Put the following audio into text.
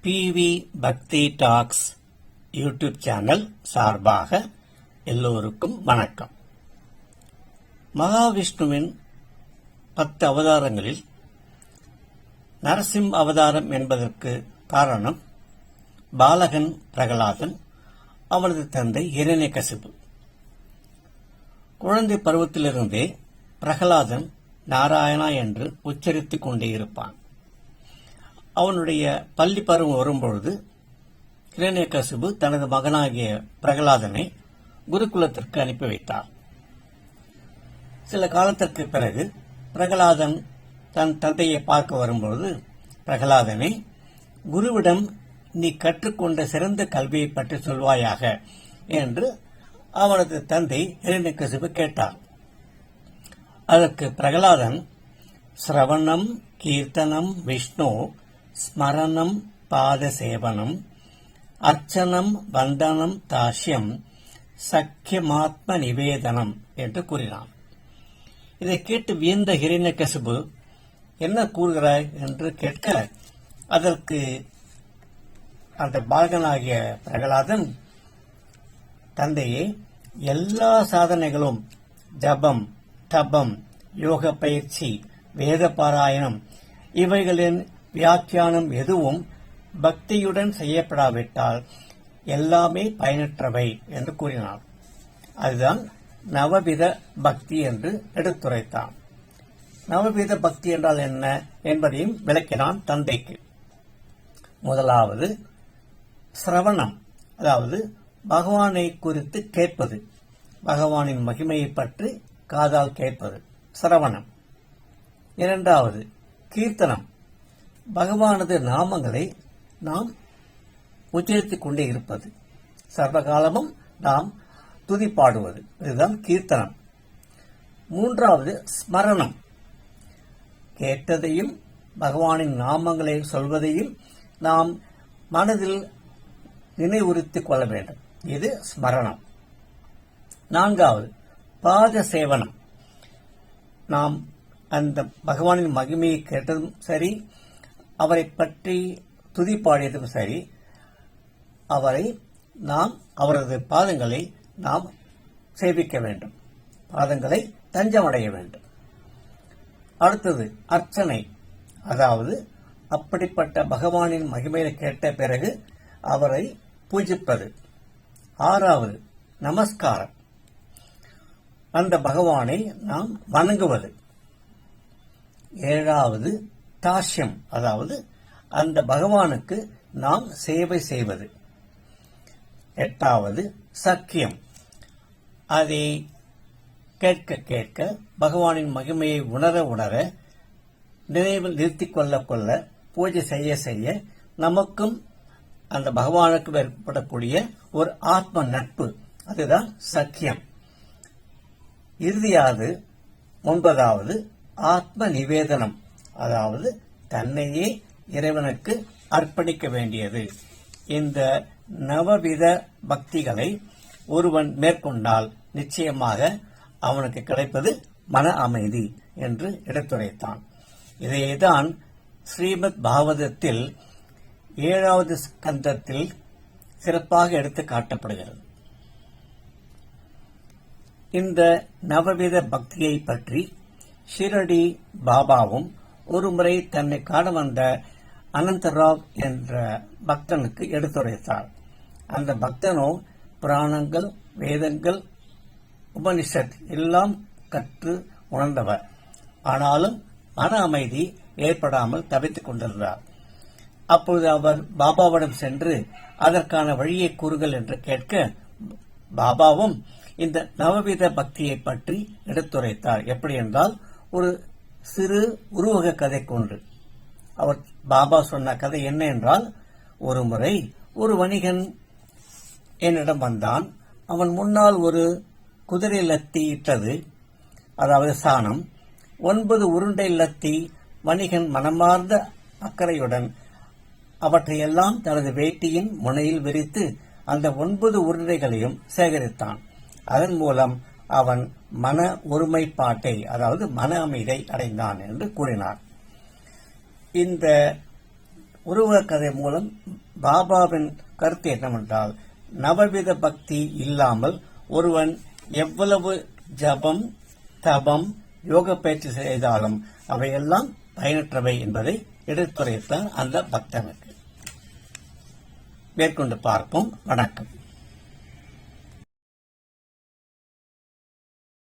PV பக்தி tax YouTube channel சார்பாக எல்லோருக்கும் வணக்கம். மகாவிஷ்ணுவின் 10 அவதாரங்களில் நரசிம்ம அவதாரம் என்பதற்கு காரணம் பாலகன் பிரகலாதன், அவனது தந்தை ஹிரண்யகசிபு. குழந்தை பருவத்திலிருந்தே பிரகலாதன் நாராயணா என்று உச்சரித்துக் கொண்டே இருப்பான். அவனுடைய பள்ளி பருவம் வரும்பொழுது ஹிரண்யகசிபு தனது மகனாகிய பிரகலாதனை குருகுலத்திற்கு அனுப்பி வைத்தார். சில காலத்திற்கு பிறகு பிரகலாதன் தன் தந்தையை பார்க்க வரும்பொழுது, பிரகலாதனை, குருவிடம் நீ கற்றுக்கொண்ட சிறந்த கல்வியை பற்றி சொல்வாயாக என்று அவனது தந்தை ஹிரண்யகசிபு கேட்டார். அதற்கு பிரகலாதன், சிரவணம் கீர்த்தனம் விஷ்ணு ஸ்மரணம் பாத சேவனம் அர்ச்சனம் வந்தனம் தாஷ்யம் சக்கியமாத்ம நிவேதனம் என்று கூறினான். இதை கேட்டு வியந்த ஹிரண்யகசிபு, என்ன கூறுகிறாய் என்று கேட்க, அதற்கு அந்த பாலகனாகிய பிரகலாதன், தந்தையே, எல்லா சாதனைகளும் ஜபம், தபம், யோக பயிற்சி, வேத பாராயணம் இவைகளின் வியாக்கியானம் எதுவும் பக்தியுடன் செய்யப்படாவிட்டால் எல்லாமே பயனற்றவை என்று கூறினார். அதுதான் நவவித பக்தி என்று எடுத்துரைத்தான். நவவித பக்தி என்றால் என்ன என்பதையும் விளக்கினான் தந்தைக்கு. முதலாவது சிரவணம், அதாவது பகவானை குறித்து கேட்பது, பகவானின் மகிமையை பற்றி காதால் கேட்பது சிரவணம். இரண்டாவது கீர்த்தனம், பகவானது நாமங்களை நாம் உச்சரித்துக் கொண்டே இருப்பது, சர்வகாலமும் நாம் துதி பாடுவது, இதுதான் கீர்த்தனம். மூன்றாவது ஸ்மரணம், கேட்டதையும் பகவானின் நாமங்களை சொல்வதையும் நாம் மனதில் நினைவுறுத்திக் கொள்ள வேண்டும், இது ஸ்மரணம். நான்காவது பாத சேவனம், நாம் அந்த பகவானின் மகிமையை கேட்டதும் சரி, அவரை பற்றி துதி பாடியதும் சரி, அவரது பாதங்களை நாம் சேவிக்க வேண்டும், பாதங்களை தஞ்சமடைய வேண்டும். அடுத்தது அர்ச்சனை, அதாவது அப்படிப்பட்ட பகவானின் மகிமையை கேட்ட பிறகு அவரை பூஜிப்பது. ஆறாவது நமஸ்காரம், அந்த பகவானை நாம் வணங்குவது. ஏழாவது தாஷ்யம், அதாவது அந்த பகவானுக்கு நாம் சேவை செய்வது. எட்டாவது சக்கியம், அதை கேட்க கேட்க பகவானின் மகிமையை உணர உணர நினைவில் நிறுத்திக் கொள்ள பூஜை செய்ய செய்ய நமக்கும் அந்த பகவானுக்கு ஏற்படக்கூடிய ஒரு ஆத்ம நட்பு, அதுதான் சக்கியம். இறுதியாவது 9வது ஆத்ம நிவேதனம், அதாவது தன்னையே இறைவனுக்கு அர்ப்பணிக்க வேண்டியது. இந்த நவவித பக்திகளை ஒருவன் மேற்கொண்டால் நிச்சயமாக அவனுக்கு கிடைப்பது மன அமைதி என்று எடுத்துரைத்தான். இதையேதான் ஸ்ரீமத் பாகவதத்தில் 7வது ஸ்கந்தத்தில் சிறப்பாக எடுத்து காட்டப்படுகிறது. இந்த நவவித பக்தியை பற்றி ஷிரடி பாபாவும் ஒருமுறை தன்னை காண வந்த அனந்தராவ் என்ற பக்தனுக்கு எடுத்துரைத்தார். அந்த பக்தனோ புராணங்கள், வேதங்கள், உபனிஷத் எல்லாம் கற்று உணர்ந்தவர். ஆனாலும் மன அமைதி ஏற்படாமல் தவித்துக் கொண்டிருந்தார். அப்பொழுது அவர் பாபாவிடம் சென்று அதற்கான வழியை கூறுங்கள் என்று கேட்க, பாபாவும் இந்த நவவித பக்தியை பற்றி எடுத்துரைத்தார். எப்படி என்றால், ஒரு சிறு உருவக கதை கொண்டு அவர் பாபா சொன்ன கதை என்ன என்றால், ஒரு முறை ஒரு வணிகன் என்னிடம் வந்தான். அவன் முன்னால் ஒரு குதிரை லத்தி இட்டது, அதாவது சாணம். 9 உருண்டை லத்தி வணிகன் மனமார்ந்த அக்கறையுடன் அவற்றையெல்லாம் தனது வேட்டியின் முனையில் விரித்து அந்த 9 உருண்டைகளையும் சேகரித்தான். அதன் மூலம் அவன் மன ஒருமைப்பாட்டை, அதாவது மன அமைதியை அடைந்தான் என்று கூறினார். இந்த உருவக கதை மூலம் பாபாவின் கருத்து என்னவென்றால், நவவித பக்தி இல்லாமல் ஒருவன் எவ்வளவு ஜபம், தபம், யோக பயிற்சி செய்தாலும் அவையெல்லாம் பயனற்றவை என்பதை எடுத்துரைத்தார் அந்த பக்தனுக்கு. மேற்கொண்டு பார்ப்போம். வணக்கம்.